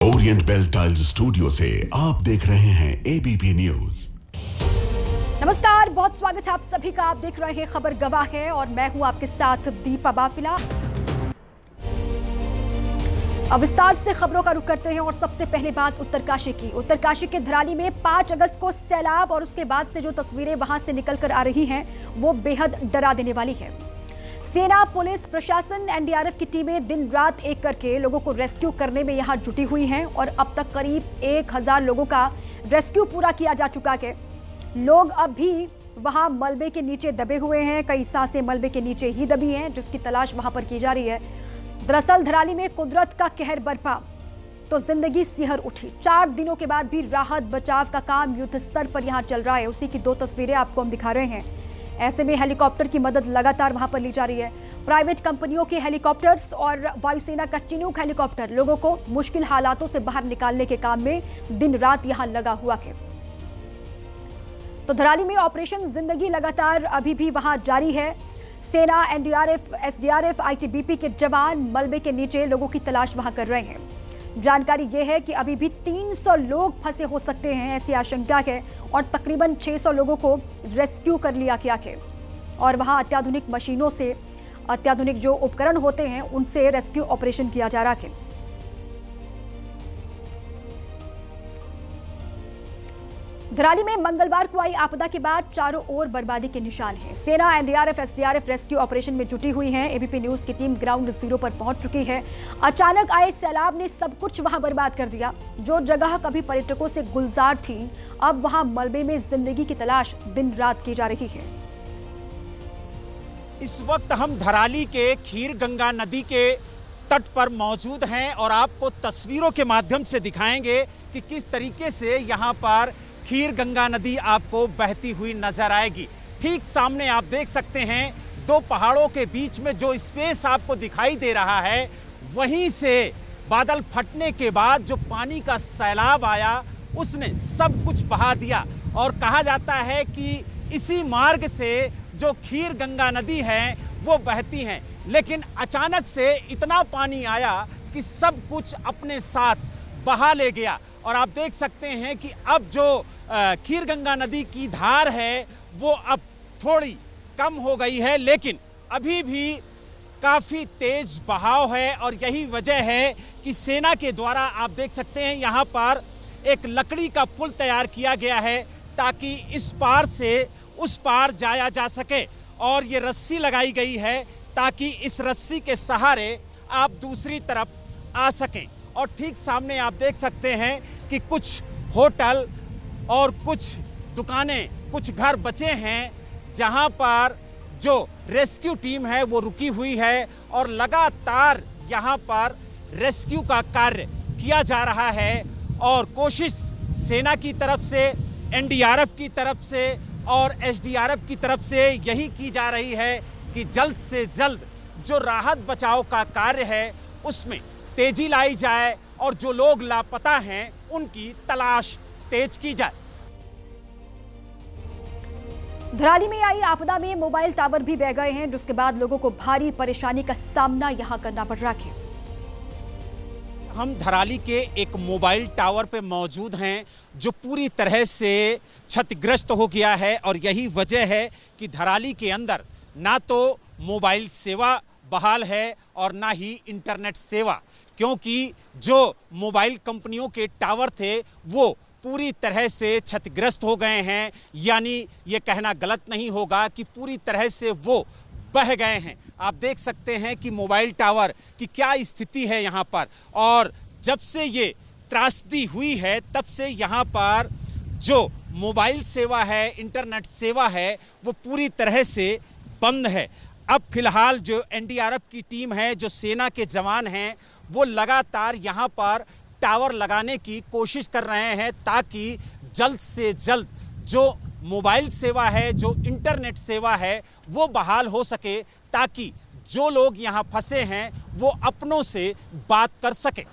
Orient bell tiles studio से आप देख रहे हैं एबीपी न्यूज। नमस्कार, बहुत स्वागत है आप सभी का। आप देख रहे हैं खबर गवाह है और मैं हूं आपके साथ दीपा बाफिला। अब विस्तार से खबरों का रुख करते हैं और सबसे पहले बात उत्तरकाशी की। उत्तरकाशी के धराली में 5 अगस्त को सैलाब और उसके बाद से जो तस्वीरें वहां से निकलकर आ रही हैं वो बेहद डरा देने वाली है। सेना, पुलिस, प्रशासन, एनडीआरएफ की टीमें दिन रात एक करके लोगों को रेस्क्यू करने में यहां जुटी हुई हैं और अब तक करीब 1000 लोगों का रेस्क्यू पूरा किया जा चुका है। लोग अब भी वहां मलबे के नीचे दबे हुए हैं, कई सांसें मलबे के नीचे ही दबी हैं जिसकी तलाश वहां पर की जा रही है। दरअसल धराली में कुदरत का कहर बरपा तो जिंदगी सिहर उठी। 4 दिनों के बाद भी राहत बचाव का काम युद्ध स्तर पर यहां चल रहा है। उसी की 2 तस्वीरें आपको हम दिखा रहे हैं। ऐसे में हेलीकॉप्टर की मदद लगातार वहां पर ली जा रही है। प्राइवेट कंपनियों के हेलीकॉप्टर्स और वायुसेना का चिनूक हेलीकॉप्टर लोगों को मुश्किल हालातों से बाहर निकालने के काम में दिन रात यहां लगा हुआ है। तो धराली में ऑपरेशन जिंदगी लगातार अभी भी वहां जारी है। सेना, एनडीआरएफ, एसडीआरएफ, आईटीबीपी के जवान मलबे के नीचे लोगों की तलाश वहां कर रहे हैं। जानकारी यह है कि अभी भी 300 लोग फंसे हो सकते हैं, ऐसी आशंका है और तकरीबन 600 लोगों को रेस्क्यू कर लिया गया है और वहां अत्याधुनिक मशीनों से, अत्याधुनिक जो उपकरण होते हैं उनसे रेस्क्यू ऑपरेशन किया जा रहा है। धराली में मंगलवार को आई आपदा के बाद चारों ओर बर्बादी के निशान हैं। सेना, एनडीआरएफ, एसडीआरएफ रेस्क्यू ऑपरेशन में जुटी हुई है। एबीपी न्यूज की टीम ग्राउंड जीरो पर पहुंच चुकी है। अचानक आए सैलाब ने सब कुछ वहां बर्बाद कर दिया। जो जगह कभी पर्यटकों से गुलजार थी, अब वहां मलबे में जिंदगी की तलाश दिन रात की जा रही है। इस वक्त हम धराली के खीर गंगा नदी के तट पर मौजूद हैं और आपको तस्वीरों के माध्यम से दिखाएंगे कि किस तरीके से यहाँ पर खीर गंगा नदी आपको बहती हुई नजर आएगी। ठीक सामने आप देख सकते हैं 2 पहाड़ों के बीच में जो स्पेस आपको दिखाई दे रहा है, वहीं से बादल फटने के बाद जो पानी का सैलाब आया उसने सब कुछ बहा दिया और कहा जाता है कि इसी मार्ग से जो खीर गंगा नदी है वो बहती हैं। लेकिन अचानक से इतना पानी आया कि सब कुछ अपने साथ बहा ले गया और आप देख सकते हैं कि अब जो खीर गंगा नदी की धार है वो अब थोड़ी कम हो गई है, लेकिन अभी भी काफ़ी तेज बहाव है और यही वजह है कि सेना के द्वारा आप देख सकते हैं यहाँ पर एक लकड़ी का पुल तैयार किया गया है ताकि इस पार से उस पार जाया जा सके और ये रस्सी लगाई गई है ताकि इस रस्सी के सहारे आप दूसरी तरफ आ सकें। और ठीक सामने आप देख सकते हैं कि कुछ होटल और कुछ दुकानें, कुछ घर बचे हैं जहां पर जो रेस्क्यू टीम है वो रुकी हुई है और लगातार यहां पर रेस्क्यू का कार्य किया जा रहा है और कोशिश सेना की तरफ से, एनडीआरएफ की तरफ से और एसडीआरएफ की तरफ से यही की जा रही है कि जल्द से जल्द जो राहत बचाव का कार्य है उसमें तेजी लाई जाए और जो लोग लापता हैं उनकी तलाश तेज की जाए। धराली में आई आपदा में मोबाइल टावर भी बह गए हैं जिसके बाद लोगों को भारी परेशानी का सामना यहां करना पड़ रहा है। हम धराली के एक मोबाइल टावर पे मौजूद हैं जो पूरी तरह से क्षतिग्रस्त हो गया है और यही वजह है कि धराली के अंदर ना तो मोबाइल सेवा बहाल है और ना ही इंटरनेट सेवा, क्योंकि जो मोबाइल कंपनियों के टावर थे वो पूरी तरह से क्षतिग्रस्त हो गए हैं। यानी ये कहना गलत नहीं होगा कि पूरी तरह से वो बह गए हैं। आप देख सकते हैं कि मोबाइल टावर की क्या स्थिति है यहाँ पर और जब से ये त्रासदी हुई है तब से यहाँ पर जो मोबाइल सेवा है, इंटरनेट सेवा है वो पूरी तरह से बंद है। अब फिलहाल जो एनडीआरएफ की टीम है, जो सेना के जवान हैं, वो लगातार यहाँ पर टावर लगाने की कोशिश कर रहे हैं ताकि जल्द से जल्द जो मोबाइल सेवा है, जो इंटरनेट सेवा है वो बहाल हो सके ताकि जो लोग यहाँ फंसे हैं वो अपनों से बात कर सके।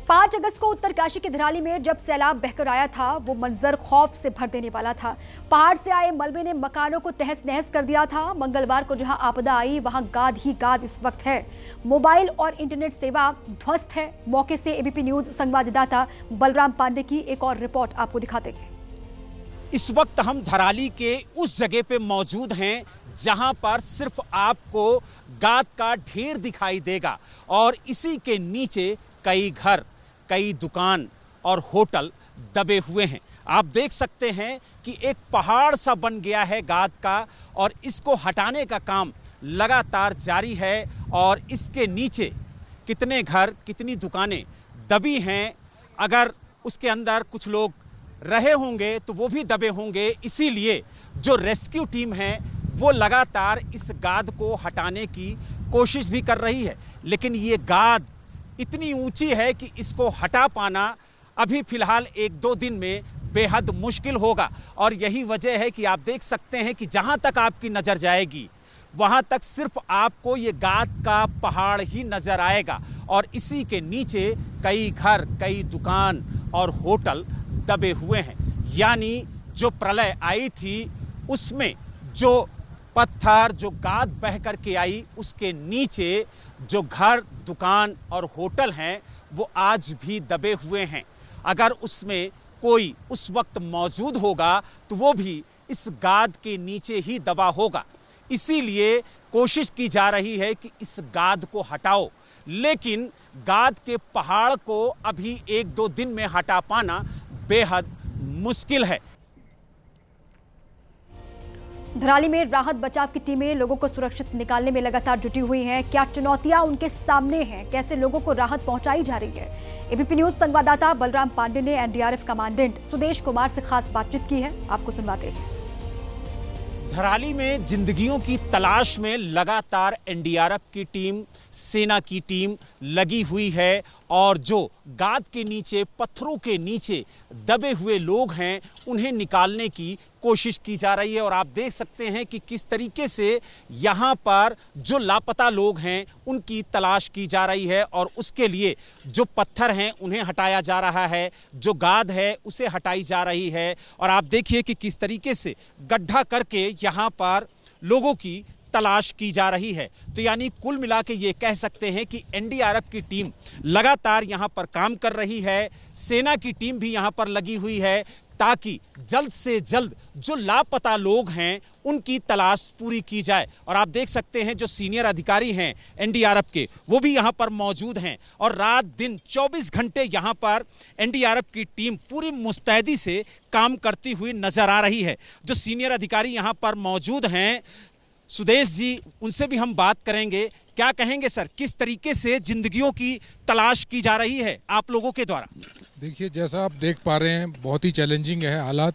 5 अगस्त को उत्तरकाशी के धराली में जब सैलाब बहकर आया था, वो मंजर खौफ से भर देने वाला था। पहाड़ से आए मलबे ने मकानों को तहस नहस कर दिया था। मंगलवार को जहां आपदा आई, वहां गाद ही गाद इस वक्त है। मोबाइल और इंटरनेट सेवा ध्वस्त है। मौके से एबीपी न्यूज संवाददाता बलराम पांडे की एक और रिपोर्ट आपको दिखाते हैं। इस वक्त हम धराली के उस जगह पे मौजूद हैं जहां पर सिर्फ आपको गाद का ढेर दिखाई देगा और इसी के नीचे कई घर, कई दुकान और होटल दबे हुए हैं। आप देख सकते हैं कि एक पहाड़ सा बन गया है गाद का और इसको हटाने का काम लगातार जारी है और इसके नीचे कितने घर, कितनी दुकानें दबी हैं। अगर उसके अंदर कुछ लोग रहे होंगे तो वो भी दबे होंगे। इसीलिए जो रेस्क्यू टीम है वो लगातार इस गाद को हटाने की कोशिश भी कर रही है, लेकिन ये गाद इतनी ऊंची है कि इसको हटा पाना अभी फिलहाल 1-2 दिन में बेहद मुश्किल होगा। और यही वजह है कि आप देख सकते हैं कि जहां तक आपकी नज़र जाएगी वहां तक सिर्फ आपको ये गाद का पहाड़ ही नज़र आएगा और इसी के नीचे कई घर, कई दुकान और होटल दबे हुए हैं। यानी जो प्रलय आई थी उसमें जो पत्थर, जो गाद बह कर के आई, उसके नीचे जो घर, दुकान और होटल हैं वो आज भी दबे हुए हैं। अगर उसमें कोई उस वक्त मौजूद होगा तो वो भी इस गाद के नीचे ही दबा होगा। इसीलिए कोशिश की जा रही है कि इस गाद को हटाओ, लेकिन गाद के पहाड़ को अभी 1-2 दिन में हटा पाना बेहद मुश्किल है। धराली में राहत बचाव की टीमें लोगों को सुरक्षित निकालने में लगातार जुटी हुई हैं। क्या चुनौतियां उनके सामने हैं, कैसे लोगों को राहत पहुंचाई जा रही है? एबीपी न्यूज संवाददाता बलराम पांडे ने एनडीआरएफ कमांडेंट सुदेश कुमार से खास बातचीत की है, आपको सुनवाते हैं। धराली में जिंदगियों की तलाश में लगातार एनडीआरएफ की टीम, सेना की टीम लगी हुई है और जो गाद के नीचे, पत्थरों के नीचे दबे हुए लोग हैं उन्हें निकालने की कोशिश की जा रही है। और आप देख सकते हैं कि किस तरीके से यहाँ पर जो लापता लोग हैं उनकी तलाश की जा रही है और उसके लिए जो पत्थर हैं उन्हें हटाया जा रहा है, जो गाद है उसे हटाई जा रही है। और आप देखिए कि किस तरीके से गड्ढा करके यहाँ पर लोगों की तलाश की जा रही है। तो यानी कुल मिला के ये कह सकते हैं कि एनडीआरएफ की टीम लगातार यहाँ पर काम कर रही है, सेना की टीम भी यहाँ पर लगी हुई है ताकि जल्द से जल्द जो लापता लोग हैं उनकी तलाश पूरी की जाए। और आप देख सकते हैं जो सीनियर अधिकारी हैं एनडीआरएफ के वो भी यहाँ पर मौजूद हैं और रात दिन 24 घंटे यहाँ पर एनडीआरएफ की टीम पूरी मुस्तैदी से काम करती हुई नजर आ रही है। जो सीनियर अधिकारी यहाँ पर मौजूद हैं सुदेश जी, उनसे भी हम बात करेंगे। क्या कहेंगे सर, किस तरीके से जिंदगियों की तलाश की जा रही है आप लोगों के द्वारा? देखिए, जैसा आप देख पा रहे हैं बहुत ही चैलेंजिंग है हालात,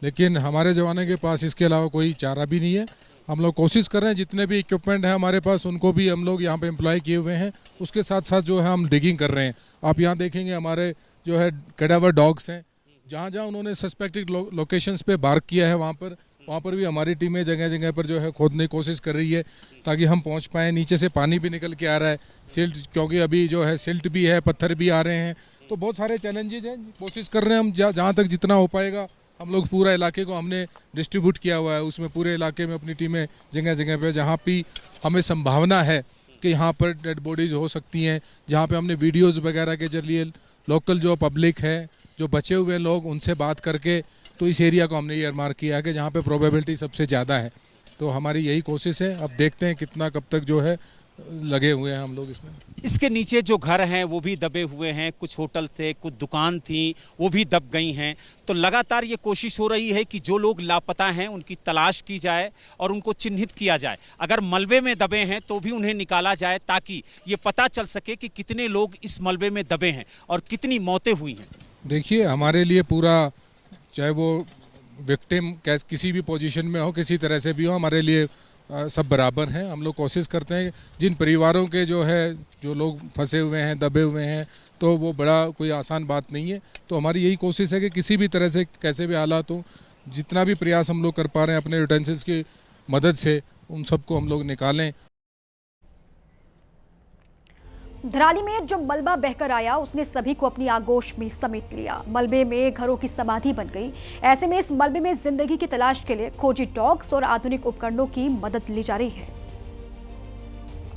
लेकिन हमारे जवानों के पास इसके अलावा कोई चारा भी नहीं है। हम लोग कोशिश कर रहे हैं, जितने भी इक्विपमेंट है हमारे पास उनको भी हम लोग यहाँ पे एम्प्लॉय किए हुए हैं। उसके साथ साथ जो है हम डिगिंग कर रहे हैं। आप यहाँ देखेंगे हमारे जो है कैडावर डॉग्स हैं, जहाँ जहाँ उन्होंने सस्पेक्टेड लोकेशंस पे बार्क किया है वहाँ पर भी हमारी टीमें जगह जगह पर जो है खोदने की कोशिश कर रही है ताकि हम पहुँच पाएँ। नीचे से पानी भी निकल के आ रहा है, सिल्ट, क्योंकि अभी जो है सिल्ट भी है, पत्थर भी आ रहे हैं, तो बहुत सारे चैलेंजेज हैं। कोशिश कर रहे हैं हम जहाँ तक जितना हो पाएगा। हम लोग पूरा इलाके को हमने डिस्ट्रीब्यूट किया हुआ है, उसमें पूरे इलाके में अपनी टीमें जगह जगह पे जहाँ भी हमें संभावना है कि यहाँ पर डेड बॉडीज हो सकती हैं, जहाँ पे हमने वीडियोज़ वगैरह के जरिए लोकल जो पब्लिक है, जो बचे हुए लोग, उनसे बात करके तो इस एरिया को हमने ये मार्क किया है कि जहाँ पे प्रोबेबिलिटी सबसे ज़्यादा है। तो हमारी यही कोशिश है। अब देखते हैं कितना कब तक जो है लगे हुए हैं हम लोग इसमें। इसके नीचे जो घर हैं वो भी दबे हुए हैं, कुछ होटल थे, कुछ दुकान थी, वो भी दब गई हैं। तो लगातार ये कोशिश हो रही है कि जो लोग लापता हैं उनकी तलाश की जाए और उनको चिन्हित किया जाए। अगर मलबे में दबे हैं तो भी उन्हें निकाला जाए ताकि ये पता चल सके कि कितने लोग इस मलबे में दबे हैं और कितनी मौतें हुई हैं। देखिए, हमारे लिए पूरा, चाहे वो विक्टिम किसी भी पोजीशन में हो, किसी तरह से भी हो, हमारे लिए सब बराबर हैं। हम लोग कोशिश करते हैं जिन परिवारों के जो है जो लोग फंसे हुए हैं, दबे हुए हैं, तो वो बड़ा कोई आसान बात नहीं है। तो हमारी यही कोशिश है कि किसी भी तरह से, कैसे भी हालात हो, जितना भी प्रयास हम लोग कर पा रहे हैं अपने यूटेंसिल्स की मदद से, उन सबको हम लोग निकालें। धराली में जो मलबा बहकर आया उसने सभी को अपनी आगोश में समेट लिया। मलबे में घरों की समाधि बन गई। ऐसे में इस मलबे में जिंदगी की तलाश के लिए खोजी डॉग्स और आधुनिक उपकरणों की मदद ली जा रही है।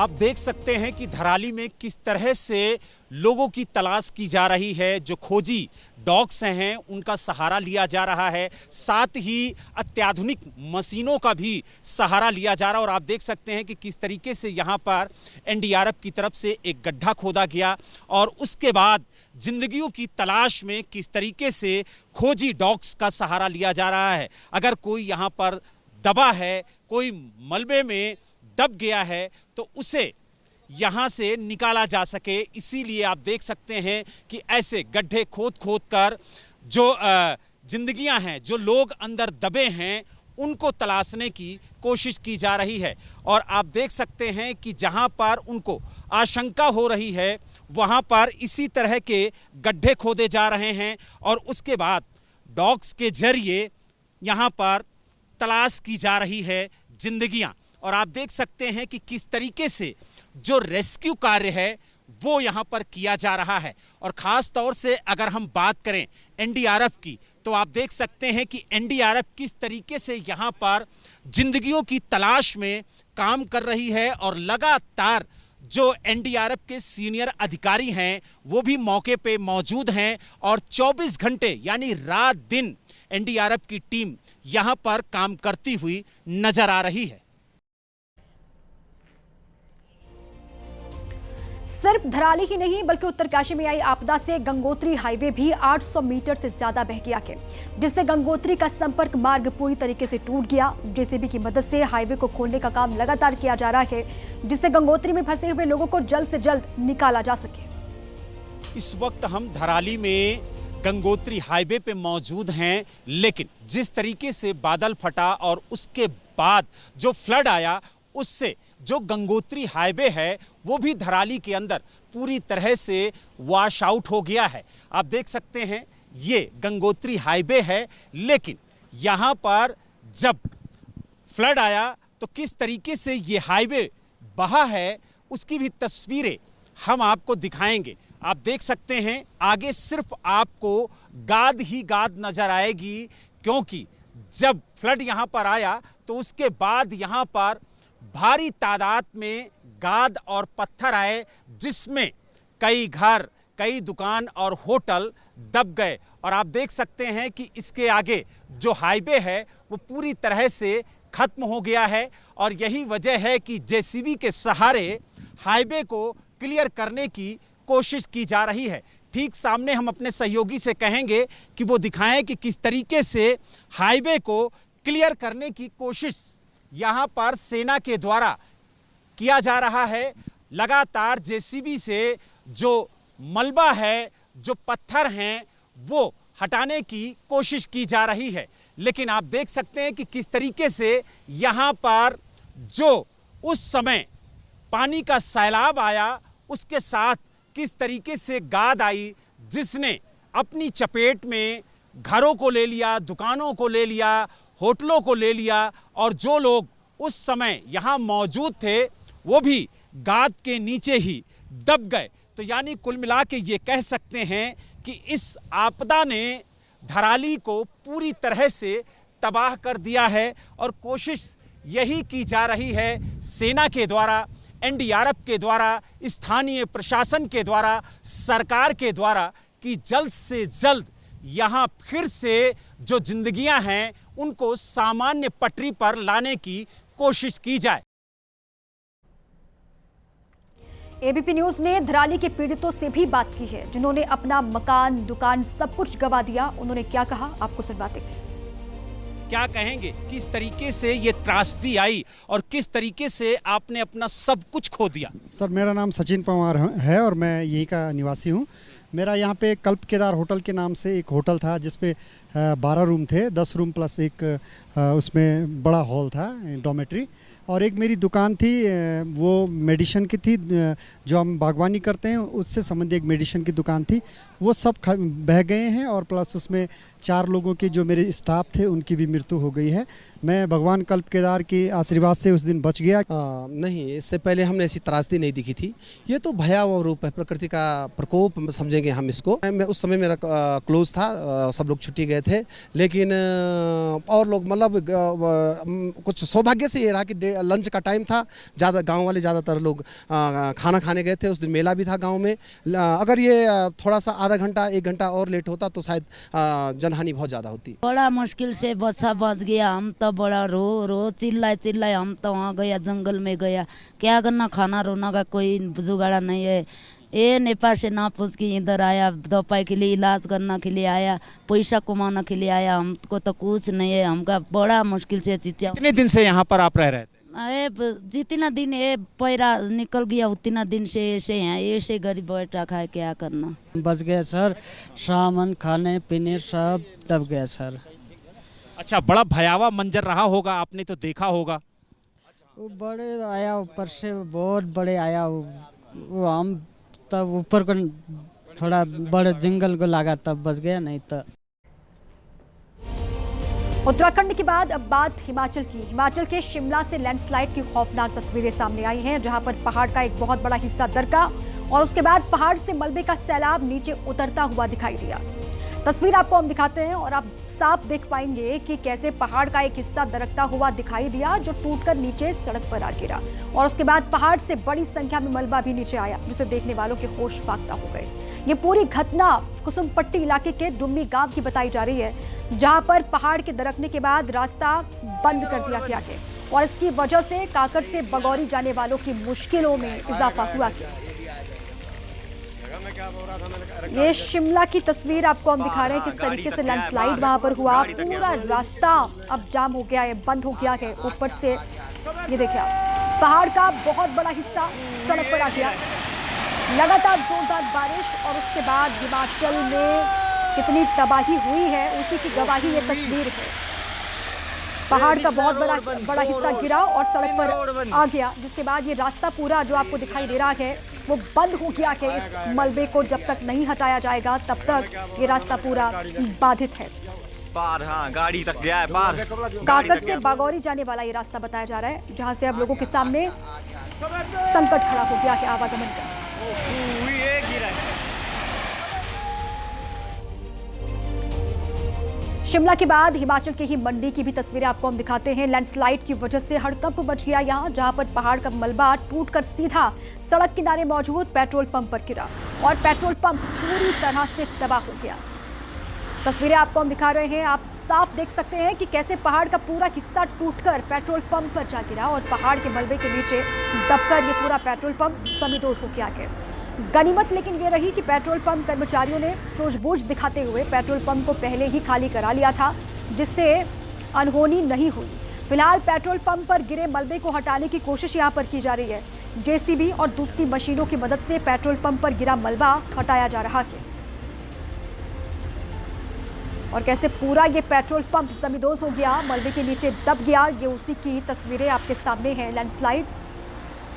आप देख सकते हैं कि धराली में किस तरह से लोगों की तलाश की जा रही है। जो खोजी डॉग्स हैं उनका सहारा लिया जा रहा है, साथ ही अत्याधुनिक मशीनों का भी सहारा लिया जा रहा है। और आप देख सकते हैं कि किस तरीके से यहाँ पर एनडीआरएफ की तरफ से एक गड्ढा खोदा गया और उसके बाद जिंदगियों की तलाश में किस तरीके से खोजी डॉग्स का सहारा लिया जा रहा है। अगर कोई यहाँ पर दबा है, कोई मलबे में दब गया है तो उसे यहाँ से निकाला जा सके, इसीलिए आप देख सकते हैं कि ऐसे गड्ढे खोद खोद कर जो जिंदगियां हैं, जो लोग अंदर दबे हैं, उनको तलाशने की कोशिश की जा रही है। और आप देख सकते हैं कि जहां पर उनको आशंका हो रही है वहां पर इसी तरह के गड्ढे खोदे जा रहे हैं और उसके बाद डॉग्स के जरिए यहां पर तलाश की जा रही है जिंदगियां। और आप देख सकते हैं कि किस तरीके से जो रेस्क्यू कार्य है वो यहाँ पर किया जा रहा है। और ख़ास तौर से अगर हम बात करें एनडीआरएफ की तो आप देख सकते हैं कि एनडीआरएफ किस तरीके से यहाँ पर जिंदगियों की तलाश में काम कर रही है। और लगातार जो एनडीआरएफ के सीनियर अधिकारी हैं वो भी मौके पे मौजूद हैं और 24 घंटे यानी रात दिन एनडीआरएफ की टीम यहाँ पर काम करती हुई नजर आ रही है। सिर्फ धराली ही नहीं बल्कि उत्तरकाशी में आई आपदा से गंगोत्री हाईवे भी 800 मीटर से ज्यादा बह गया है, जिससे गंगोत्री का संपर्क मार्ग पूरी तरीके से टूट गया। जेसीबी की मदद से हाईवे को खोलने का काम लगातार किया जा रहा है, जिससे गंगोत्री में फंसे हुए लोगों को जल्द से जल्द निकाला जा सके। इस वक्त हम धराली में गंगोत्री हाईवे पे मौजूद हैं, लेकिन जिस तरीके से बादल फटा और उसके बाद जो फ्लड आया उससे जो गंगोत्री हाईवे है वो भी धराली के अंदर पूरी तरह से वॉश आउट हो गया है। आप देख सकते हैं ये गंगोत्री हाईवे है, लेकिन यहाँ पर जब फ्लड आया तो किस तरीके से ये हाईवे बहा है उसकी भी तस्वीरें हम आपको दिखाएंगे। आप देख सकते हैं आगे सिर्फ आपको गाद ही गाद नजर आएगी, क्योंकि जब फ्लड यहाँ पर आया तो उसके बाद यहाँ पर भारी तादाद में गाद और पत्थर आए, जिसमें कई घर, कई दुकान और होटल दब गए। और आप देख सकते हैं कि इसके आगे जो हाईवे है वो पूरी तरह से खत्म हो गया है और यही वजह है कि जेसीबी के सहारे हाईवे को क्लियर करने की कोशिश की जा रही है। ठीक सामने हम अपने सहयोगी से कहेंगे कि वो दिखाएं कि किस तरीके से हाईवे को क्लियर करने की कोशिश यहाँ पर सेना के द्वारा किया जा रहा है। लगातार जेसीबी से जो मलबा है, जो पत्थर हैं, वो हटाने की कोशिश की जा रही है। लेकिन आप देख सकते हैं कि किस तरीके से यहाँ पर जो उस समय पानी का सैलाब आया उसके साथ किस तरीके से गाद आई, जिसने अपनी चपेट में घरों को ले लिया, दुकानों को ले लिया, होटलों को ले लिया और जो लोग उस समय यहाँ मौजूद थे वो भी गाद के नीचे ही दब गए। तो यानी कुल मिला के ये कह सकते हैं कि इस आपदा ने धराली को पूरी तरह से तबाह कर दिया है और कोशिश यही की जा रही है सेना के द्वारा, एनडीआरएफ के द्वारा, स्थानीय प्रशासन के द्वारा, सरकार के द्वारा कि जल्द से जल्द यहाँ फिर से जो जिंदगियां हैं उनको सामान्य पटरी पर लाने की कोशिश की जाए। एबीपी न्यूज ने धराली के पीड़ितों से भी बात की है, जिन्होंने अपना मकान, दुकान सब कुछ गंवा दिया। उन्होंने क्या कहा आपको सुनवाते हैं। क्या कहेंगे, किस तरीके से ये त्रासदी आई और किस तरीके से आपने अपना सब कुछ खो दिया? सर, मेरा नाम सचिन पवार है और मैं यहीं का निवासी हूँ। मेरा यहाँ पे कल्प केदार होटल के नाम से एक होटल था जिसपे 12 रूम थे, 10 रूम प्लस एक उसमें बड़ा हॉल था, डॉर्मेट्री। और एक मेरी दुकान थी, वो मेडिसिन की थी, जो हम बागवानी करते हैं उससे संबंधित एक मेडिसिन की दुकान थी, वो सब बह गए हैं। और प्लस उसमें 4 लोगों की जो मेरे स्टाफ थे उनकी भी मृत्यु हो गई है। मैं भगवान कल्प केदार के आशीर्वाद से उस दिन बच गया। नहीं, इससे पहले हमने ऐसी त्रासदी नहीं दिखी थी। ये तो भयावह रूप है, प्रकृति का प्रकोप समझेंगे हम इसको। मैं उस समय मेरा क्लोज था, सब लोग छुट्टी गए थे, लेकिन और लोग मतलब कुछ सौभाग्य से ये रहा कि लंच का टाइम था, ज़्यादा गांव वाले ज़्यादातर लोग खाना खाने गए थे। उस दिन मेला भी था गांव में। अगर ये थोड़ा सा आधा घंटा 1 घंटा और लेट होता तो शायद जनहानि बहुत ज़्यादा होती। बड़ा मुश्किल से बच्चा बच गया। हम तो बड़ा रो चिल्लाए हम तो वहाँ गया, जंगल में गया, क्या करना, खाना रोना का कोई जुगाड़ा नहीं है। ये नेपाल से ना पूछ के इधर आया, दवाई के लिए, इलाज करने के लिए आया, पैसा कमाने के लिए आया। हमको तो कुछ नहीं है, हमका बड़ा मुश्किल से चीज़। कितने दिन से यहाँ पर आप रह रहे थे? जितना दिन ये पैरा निकल गया उतना दिन से ऐसे हैं, ऐसे गरीब बैठा खाए, क्या करना। बच गया सर, सामान खाने पीने सब दब गया सर। अच्छा, बड़ा भयावह मंजर रहा होगा, आपने तो देखा होगा। वो बड़े आया, ऊपर से बहुत बड़े आया, वो हम तब ऊपर को थोड़ा बड़े जंगल को लगा तब बच गया, नहीं तो। उत्तराखंड के बाद अब बात हिमाचल की। हिमाचल के शिमला से लैंडस्लाइड की खौफनाक तस्वीरें सामने आई हैं, जहां पर पहाड़ का एक बहुत बड़ा हिस्सा दरका और उसके बाद पहाड़ से मलबे का सैलाब नीचे उतरता हुआ दिखाई दिया। तस्वीर आपको हम दिखाते हैं और आप साफ देख पाएंगे कि कैसे पहाड़ का एक हिस्सा दरकता हुआ दिखाई दिया, जो टूटकर नीचे सड़क पर आ गिरा और उसके बाद पहाड़ से बड़ी संख्या में मलबा भी नीचे आया, जिसे देखने वालों के होश फाख्ता हो गए। ये पूरी घटना कुसुमपट्टी इलाके के डुम्मी गांव की बताई जा रही है, जहां पर पहाड़ के दरकने के बाद रास्ता बंद कर दिया गया है और इसकी वजह से काकर से बगौरी जाने वालों की मुश्किलों में इजाफा हुआ है। ये शिमला की तस्वीर आपको हम दिखा रहे हैं, किस तरीके से लैंडस्लाइड वहां पर हुआ। पूरा रास्ता अब जाम हो गया है, बंद हो गया है। ऊपर से ये देखिए आप, पहाड़ का बहुत बड़ा हिस्सा सड़क पर आ गया। लगातार जोरदार बारिश और उसके बाद हिमाचल में कितनी तबाही हुई है उसी की गवाही ये तस्वीर है। पहाड़ का बहुत बड़ा हिस्सा गिरा और सड़क पर आ गया, जिसके बाद ये रास्ता पूरा जो आपको दिखाई दे रहा है वो बंद हो गया कि इस मलबे को जब तक नहीं हटाया जाएगा तब तक ये रास्ता पूरा बाधित है। पार, हाँ, गाड़ी तक गया है पार। काकर से बागौरी जाने वाला ये रास्ता बताया जा रहा है, जहां से अब लोगों के सामने संकट खड़ा हो गया है आवागमन का। शिमला के बाद हिमाचल के ही मंडी की भी तस्वीरें आपको हम दिखाते हैं। लैंडस्लाइड की वजह से हड़कंप मच गया यहां, जहां पर पहाड़ का मलबा टूटकर सीधा सड़क किनारे मौजूद पेट्रोल पंप पर गिरा और पेट्रोल पंप पूरी तरह से तबाह हो गया। तस्वीरें आपको हम दिखा रहे हैं, आप साफ देख सकते हैं कि कैसे पहाड़ का पूरा हिस्सा टूटकर पेट्रोल पंप पर जा गिरा और पहाड़ के मलबे के नीचे दबकर ये पूरा पेट्रोल पंप समीदोज हो गया है। गनीमत लेकिन ये रही कि पेट्रोल पंप कर्मचारियों ने सूझबूझ दिखाते हुए पेट्रोल पंप को पहले ही खाली करा लिया था, जिससे अनहोनी नहीं हुई। फिलहाल पेट्रोल पंप पर गिरे मलबे को हटाने की कोशिश यहां पर की जा रही है। जेसीबी और दूसरी मशीनों की मदद से पेट्रोल पंप पर गिरा मलबा हटाया जा रहा है और कैसे पूरा ये पेट्रोल पंप जमींदोज हो गया, मलबे के नीचे दब गया। ये उसी की तस्वीरें आपके सामने हैं। लैंडस्लाइड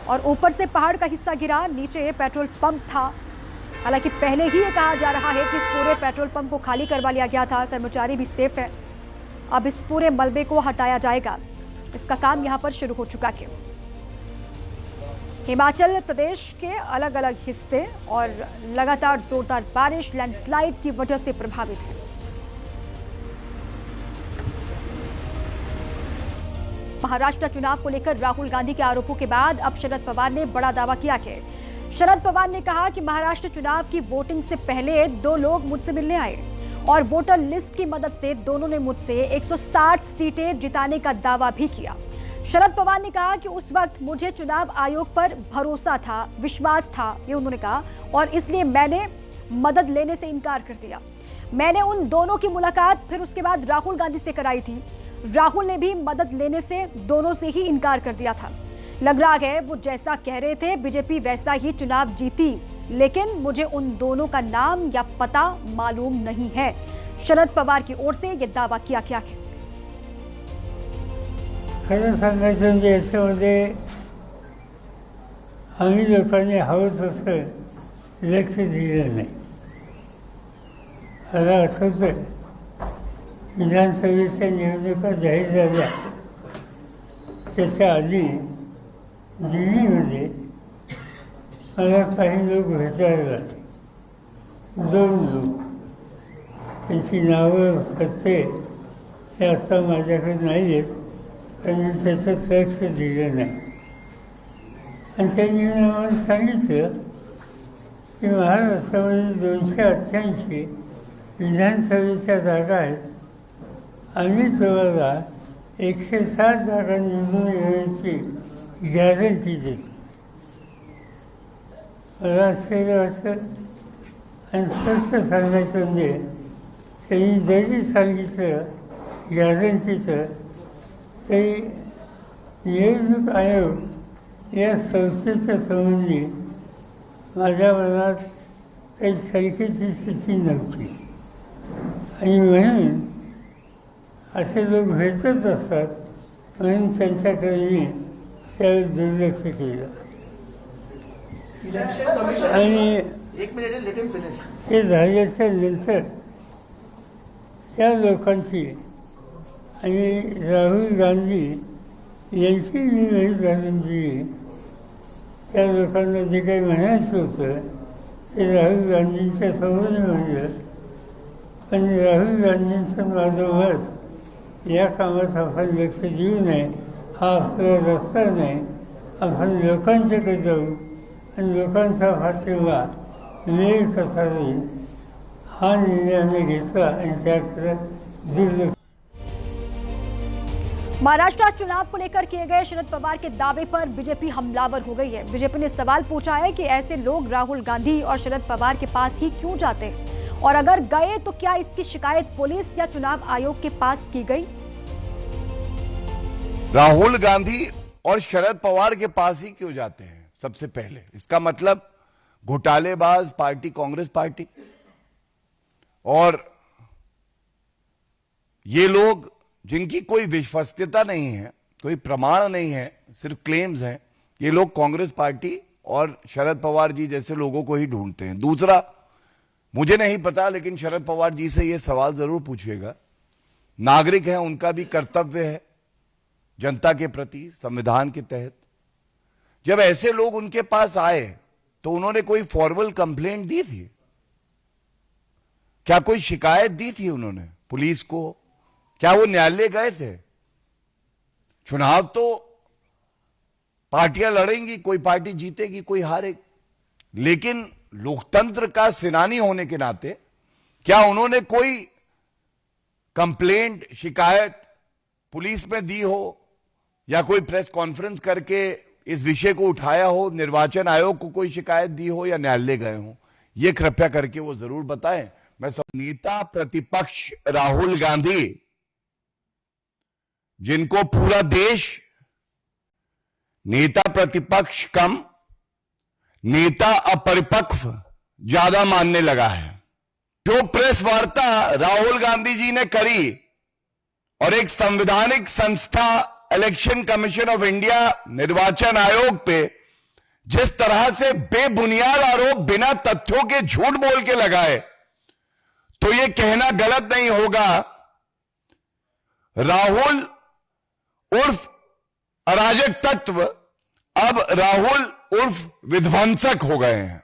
और ऊपर से पहाड़ का हिस्सा गिरा, नीचे पेट्रोल पंप था। हालांकि पहले ही ये कहा जा रहा है कि इस पूरे पेट्रोल पंप को खाली करवा लिया गया था, कर्मचारी भी सेफ है। अब इस पूरे मलबे को हटाया जाएगा, इसका काम यहाँ पर शुरू हो चुका है। हिमाचल प्रदेश के अलग अलग हिस्से और लगातार जोरदार बारिश लैंडस्लाइड की वजह से प्रभावित है। महाराष्ट्र चुनाव को लेकर राहुल गांधी के आरोपों के बाद अब शरद पवार ने बड़ा दावा किया है। शरद पवार ने कहा कि महाराष्ट्र चुनाव की वोटिंग से पहले 2 लोग मुझसे मिलने आए और वोटर लिस्ट की मदद से दोनों ने मुझसे 160 सीटें जिताने का दावा भी किया। शरद पवार ने कहा कि उस वक्त मुझे चुनाव आयोग पर भरोसा था, विश्वास था, ये उन्होंने कहा, और इसलिए मैंने मदद लेने से इनकार कर दिया। मैंने उन दोनों की मुलाकात फिर उसके बाद राहुल गांधी से कराई थी। राहुल ने भी मदद लेने से दोनों से ही इनकार कर दिया था। लग रहा है वो जैसा कह रहे थे बीजेपी वैसा ही चुनाव जीती, लेकिन मुझे उन दोनों का नाम या पता मालूम नहीं है। शरद पवार की ओर से यह दावा किया गया है। खरं सांगायचं म्हणजे याच्यामध्ये आम्ही लोकांनी हवं तसं लक्ष दिलं नाही. मला आठवतं विधानसभेच्या निवडणुका जाहीर झाल्या त्याच्या आधी दिल्लीमध्ये मला काही लोक भेटायला, 2 लोक, त्यांची नावं पत्ते हे आता माझ्याकडे नाही आहेत, पण मी त्याच्यात लक्ष दिलं नाही. आणि त्यांनी आम्हाला सांगितलं की महाराष्ट्रामध्ये 288 विधानसभेच्या जागा आहेत, आम्ही तुम्हाला 160 जागा निवडून येण्याची गॅरंटी देतो. मला आश्चर्य वाटतं आणि स्पष्ट सांगायचं म्हणजे त्यांनी जरी सांगितलं गॅरंटीचं तरी निवडणूक आयोग या संस्थेच्या संबंधी माझ्या मनात काही शंकेची स्थिती नव्हती. आणि म्हणून असे लोक भेटत असतात म्हणून त्यांच्याकडे मी त्यावेळी दुर्लक्ष केलं. आणि ते झाल्याच्या नंतर त्या लोकांची आणि राहुल गांधी यांची मी वेळ घालून दिली. त्या लोकांना जे काही म्हणायचं होतं ते राहुल गांधींच्या समोर म्हणलं, पण राहुल गांधींचं माझं मत या कामात आपण लक्ष देऊ नये, हा आपला रस्ता नाही. आपण लोकांच्याकडे जाऊ आणि लोकांचा पाठिंबा मिळेल कसा होईल हा निर्णय आम्ही घेतला आणि त्याकडे दुर्लक्ष. महाराष्ट्र चुनाव को लेकर किए गए शरद पवार के दावे पर बीजेपी हमलावर हो गई है. बीजेपी ने सवाल पूछा है कि ऐसे लोग राहुल गांधी और शरद पवार के पास ही क्यों जाते हैं, और अगर गए तो क्या इसकी शिकायत पुलिस या चुनाव आयोग के पास की गई? राहुल गांधी और शरद पवार के पास ही क्यों जाते हैं? सबसे पहले इसका मतलब घोटालेबाज पार्टी कांग्रेस पार्टी, और ये लोग जिनकी कोई विश्वसनीयता नहीं है, कोई प्रमाण नहीं है, सिर्फ क्लेम्स हैं, ये लोग कांग्रेस पार्टी और शरद पवार जी जैसे लोगों को ही ढूंढते हैं. दूसरा, मुझे नहीं पता लेकिन शरद पवार जी से ये सवाल जरूर पूछिएगा. नागरिक हैं, उनका भी कर्तव्य है जनता के प्रति संविधान के तहत. जब ऐसे लोग उनके पास आए तो उन्होंने कोई फॉर्मल कंप्लेंट दी थी? क्या कोई शिकायत दी थी उन्होंने पुलिस को? क्या वो न्यायालय गए थे? चुनाव तो पार्टियां लड़ेंगी, कोई पार्टी जीतेगी, कोई हारेगी, लेकिन लोकतंत्र का सेनानी होने के नाते क्या उन्होंने कोई कंप्लेंट, शिकायत पुलिस में दी हो, या कोई प्रेस कॉन्फ्रेंस करके इस विषय को उठाया हो, निर्वाचन आयोग को कोई शिकायत दी हो, या न्यायालय गए हो? ये कृपया करके वो जरूर बताएं. मैं सब नेता प्रतिपक्ष राहुल गांधी, जिनको पूरा देश नेता प्रतिपक्ष कम नेता अपरिपक्व ज्यादा मानने लगा है, जो प्रेस वार्ता राहुल गांधी जी ने करी और एक संवैधानिक संस्था इलेक्शन कमीशन ऑफ इंडिया, निर्वाचन आयोग पे जिस तरह से बेबुनियाद आरोप बिना तथ्यों के झूठ बोल के लगाए, तो यह कहना गलत नहीं होगा राहुल उर्फ अराजक तत्व अब राहुल उर्फ विध्वंसक हो गए हैं.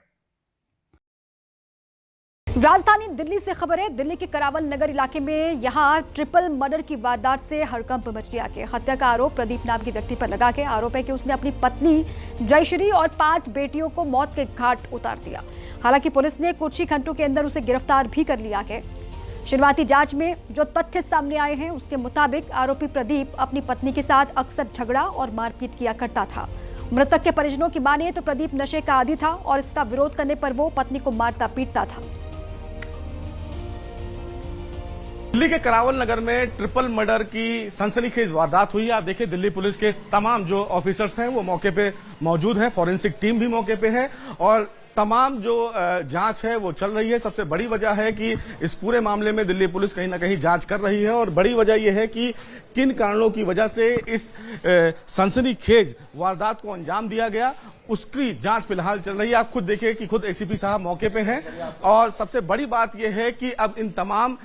राजधानी दिल्ली से खबर है. दिल्ली के करावल नगर इलाके में यहां ट्रिपल मर्डर की वारदात से हड़कंप मच गया कि हत्या का आरोप प्रदीप नाम के व्यक्ति पर लगा के आरोप है कि उसने अपनी पत्नी जयश्री और 5 बेटियों को मौत के घाट उतार दिया. हालांकि पुलिस ने कुछ ही घंटों के अंदर उसे गिरफ्तार भी कर लिया है. शुरुआती जांच में जो तथ्य सामने आए हैं उसके मुताबिक आरोपी प्रदीप अपनी पत्नी के साथ अक्सर झगड़ा और मारपीट किया करता था. मृतक के परिजनों की माने तो प्रदीप नशे का आदी था और इसका विरोध करने पर वो पत्नी को मारता पीटता था. दिल्ली के करावल नगर में ट्रिपल मर्डर की सनसनीखेज वारदात हुई है. आप देखिए दिल्ली पुलिस के तमाम जो ऑफिसर्स हैं वो मौके पे मौजूद हैं, फॉरेंसिक टीम भी मौके पे है, और तमाम जो जांच है वो चल रही है। सबसे बड़ी वजह है कि इस पूरे मामले में दिल्ली पुलिस कहीं ना कहीं जांच कर रही है और बड़ी वजह यह है कि किन कारणों की वजह से इस सनसनीखेज वारदात को अंजाम दिया गया, उसकी जांच फिलहाल चल रही है। आप खुद देखिए कि खुद एसीपी साहब मौके पे हैं और सबसे बड़ी बात यह है कि अब इन तमाम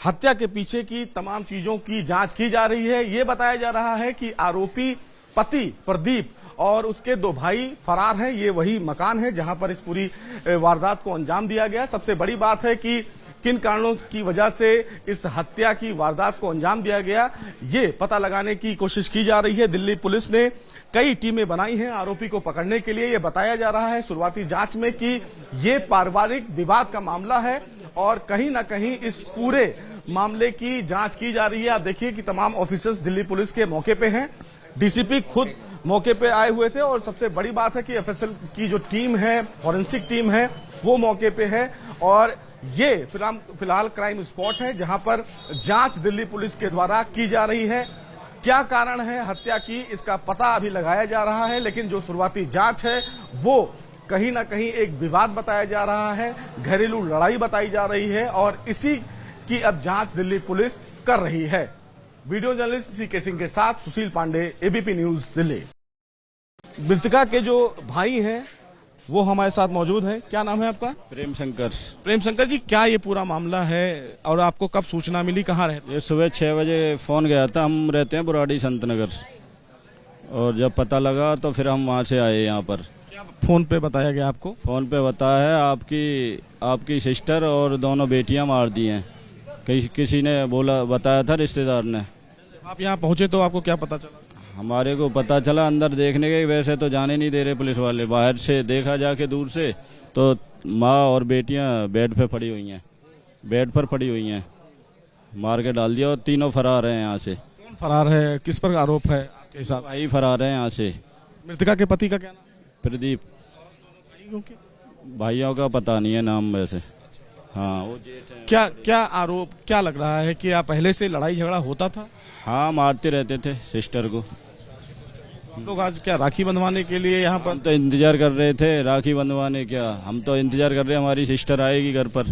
हत्या के पीछे की तमाम चीजों की जांच की जा रही है। ये बताया जा रहा है कि आरोपी पति प्रदीप और उसके 2 भाई फरार हैं। ये वही मकान है जहां पर इस पूरी वारदात को अंजाम दिया गया। सबसे बड़ी बात है कि किन कारणों की वजह से इस हत्या की वारदात को अंजाम दिया गया, ये पता लगाने की कोशिश की जा रही है। दिल्ली पुलिस ने कई टीमें बनाई हैं आरोपी को पकड़ने के लिए। ये बताया जा रहा है शुरुआती जांच में कि ये पारिवारिक विवाद का मामला है और कहीं ना कहीं इस पूरे मामले की जांच की जा रही है। आप देखिए कि तमाम ऑफिसर्स दिल्ली पुलिस के मौके पे हैं, डीसीपी खुद मौके पे आए हुए थे और सबसे बड़ी बात है कि एफएसएल की जो टीम है, फॉरेंसिक टीम है, वो मौके पे है और ये फिलहाल क्राइम स्पॉट है जहां पर जांच दिल्ली पुलिस के द्वारा की जा रही है। क्या कारण है हत्या की, इसका पता अभी लगाया जा रहा है, लेकिन जो शुरुआती जांच है वो कहीं ना कहीं एक विवाद बताया जा रहा है, घरेलू लड़ाई बताई जा रही है और इसी की अब जांच दिल्ली पुलिस कर रही है। वीडियो जर्नलिस्ट सीके सिंह के साथ सुशील पांडे, एबीपी न्यूज, दिल्ली। मृतका के जो भाई हैं वो हमारे साथ मौजूद हैं। क्या नाम है आपका? प्रेम शंकर। प्रेम शंकर जी, क्या ये पूरा मामला है और आपको कब सूचना मिली, कहाँ रहते? ये सुबह 6 बजे फोन गया था। हम रहते हैं बुराड़ी संत नगर और जब पता लगा तो फिर हम वहाँ से आए यहाँ पर। क्या फोन पे बताया गया आपको? फोन पे बताया है आपकी सिस्टर और दोनों बेटियां मार दी हैं। किसी ने बताया था, रिश्तेदार ने। आप यहाँ पहुंचे तो आपको क्या पता चला? हमारे को पता चला अंदर देखने के, वैसे तो जाने नहीं दे रहे पुलिस वाले। बाहर से देखा जाके दूर से तो माँ और बेटियां बेड पे पड़ी हुई हैं, बेड पर पड़ी हुई हैं, मार के डाल दिया और तीनों फरार हैं यहाँ से। कौन फरार है, किस पर आरोप है आपके हिसाब? भाई फरार है यहाँ से। मृतका के पति का क्या नाम? प्रदीप। भाइयों का पता नहीं है नाम वैसे। हाँ, वो क्या आरोप, क्या लग रहा है कि आप पहले से लड़ाई झगड़ा होता था? हाँ, मारते रहते थे सिस्टर को। लोग आज क्या राखी बंधवाने के लिए यहाँ पर? हम तो इंतजार कर रहे थे राखी बंधवाने, क्या हम तो इंतजार कर रहे हैं हमारी सिस्टर आएगी घर पर।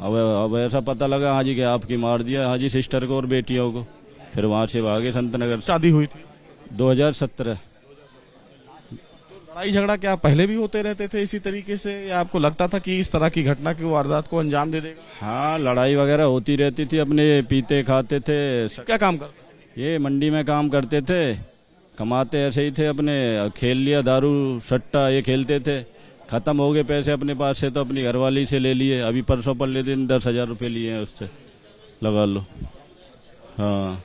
अब ऐसा पता लगा हाजी के आपकी मार दिया हाजी सिस्टर को और बेटियों को। फिर वहाँ से भागे संत नगर। शादी हुई थी 2017। लड़ाई झगड़ा क्या पहले भी होते रहते थे इसी तरीके से, या आपको लगता था कि इस तरह की घटना की वारदात को अंजाम दे देगा? हाँ, लड़ाई वगैरह होती रहती थी। अपने पीते खाते थे। क्या काम करते? ये मंडी में काम करते थे, कमाते ऐसे ही थे। अपने खेल लिया, दारू सट्टा ये खेलते थे, खत्म हो गए पैसे अपने पास से तो अपनी घरवाली से ले लिए। अभी परसों पल्ले दिन 10,000 रुपये लिए हैं उससे, लगा लो। हाँ,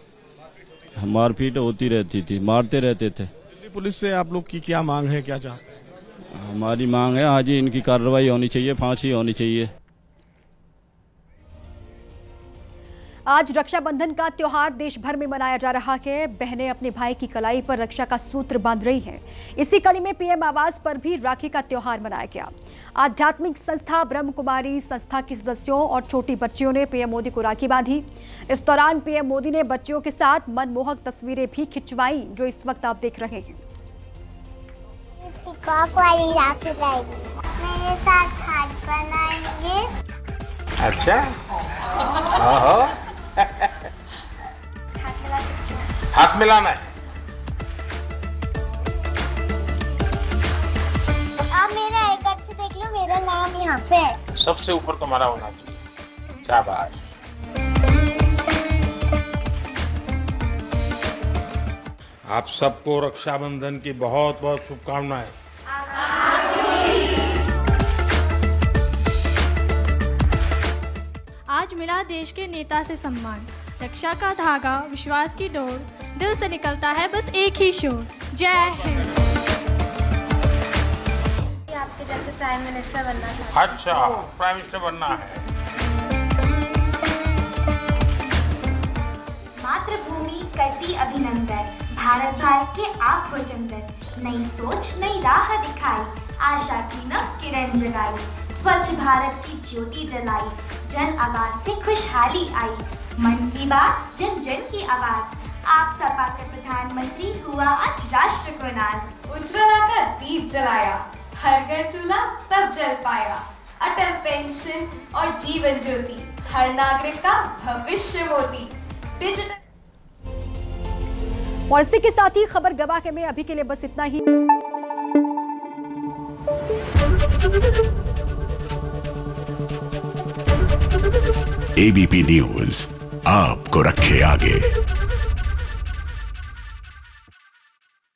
मारपीट होती रहती थी, मारते रहते थे। पुलिस से आप लोग की क्या मांग है, क्या चाहते हैं? हमारी मांग है हाजी इनकी कार्रवाई होनी चाहिए, फांसी होनी चाहिए। आज रक्षाबंधन का त्योहार देश भर में मनाया जा रहा है। बहनें अपने भाई की कलाई पर रक्षा का सूत्र बांध रही हैं। इसी कड़ी में पीएम आवास पर भी राखी का त्योहार मनाया गया। आध्यात्मिक संस्था ब्रह्म कुमारी संस्था के सदस्यों और छोटी बच्चियों ने पीएम मोदी को राखी बांधी। इस दौरान पीएम मोदी ने बच्चियों के साथ मनमोहक तस्वीरें भी खिंचवाई, जो इस वक्त आप देख रहे हैं। मेरे साथ हाथ बनाएंगे। अच्छा, हाथ मिलाना है। आप मेरे आई कार्ड से देख लो, मेरा नाम यहाँ पे है। सबसे ऊपर तुम्हारा होना चाहिए। शाबाश। आप सबको रक्षाबंधन की बहुत बहुत शुभकामनाएं। आज मिला देश के नेता से सम्मान, रक्षा का धागा, विश्वास की डोर, दिल से निकलता है बस एक ही शोर, जय हिंद। आपके जैसे प्राइम मिनिस्टर बनना चाहते हैं। अच्छा, प्राइम मिनिस्टर बनना है। मातृभूमि करती अभिनंदन, भारत भाग्य के आप वचनदन, नई सोच नई राह दिखाई, आशा की नव किरण जगाई, स्वच्छ भारत की ज्योति जलाई, जन आवाज से खुशहाली आई, मन की बात जन जन की आवाज, आप सपा के प्रधानमंत्री हुआ आज राष्ट्र को नाज, उज्ज्वला का दीप जलाया, हर घर चूल्हा तब जल पाया। अटल पेंशन और जीवन ज्योति, हर नागरिक का भविष्य मोती। डिजिटल। और इसी के साथ ही खबर गवाह में अभी के लिए बस इतना ही। एबीपी न्यूज आपको रखे आगे।